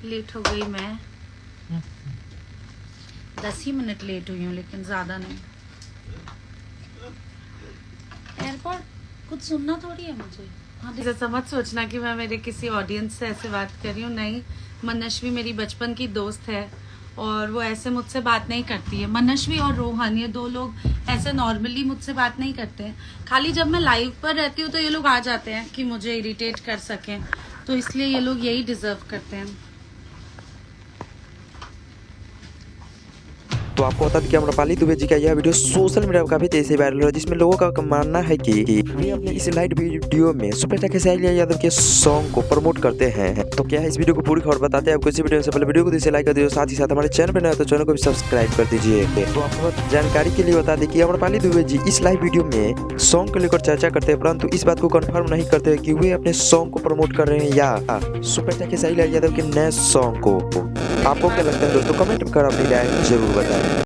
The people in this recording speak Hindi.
लेट हो गई मैं। 10 ही मिनट लेट हुई हूँ, लेकिन ज़्यादा नहीं। एयरपोर्ट कुछ सुनना थोड़ी है मुझे। हाँ, जैसा मत सोचना कि मैं मेरे किसी ऑडियंस से ऐसे बात कर रही हूँ। नहीं, मनश्वी मेरी बचपन की दोस्त है और वो ऐसे मुझसे बात नहीं करती है। मनश्वी और रोहन, ये 2 लोग ऐसे नॉर्मली मुझसे बात नहीं करते हैं। खाली जब मैं लाइव पर रहती हूँ तो ये लोग आ जाते हैं कि मुझे इरिटेट कर सकें, तो इसलिए ये लोग यही डिजर्व करते हैं। तो आपको बता दें कि अम्रपाली दुबे जी का यह वीडियो सोशल मीडिया पर काफी तेजी से वायरल हो रहा है, जिसमें लोगों का मानना है कि वे अपने इस लाइव वीडियो में सुप्रीता खेसारी यादव के सॉन्ग को प्रमोट करते हैं। तो क्या है इस वीडियो को पूरी खबर बताते हैं आपको। इसी वीडियो से पहले वीडियो को दिल से लाइक कर दीजिए, साथ ही साथ हमारे चैनल पर नए हो तो चैनल को भी सब्सक्राइब कर दीजिए। तो आपको जानकारी के लिए बता दें कि अम्रपाली दुबे जी इस लाइव वीडियो में सॉन्ग को लेकर चर्चा करते हैं, परंतु इस बात को कंफर्म नहीं करते कि वे अपने सॉन्ग को प्रमोट कर रहे हैं या सुप्रीता खेसारी यादव के नए सॉन्ग को। आपको क्या लगता है दोस्तों, कमेंट कर अपनी राय जरूर बताएं।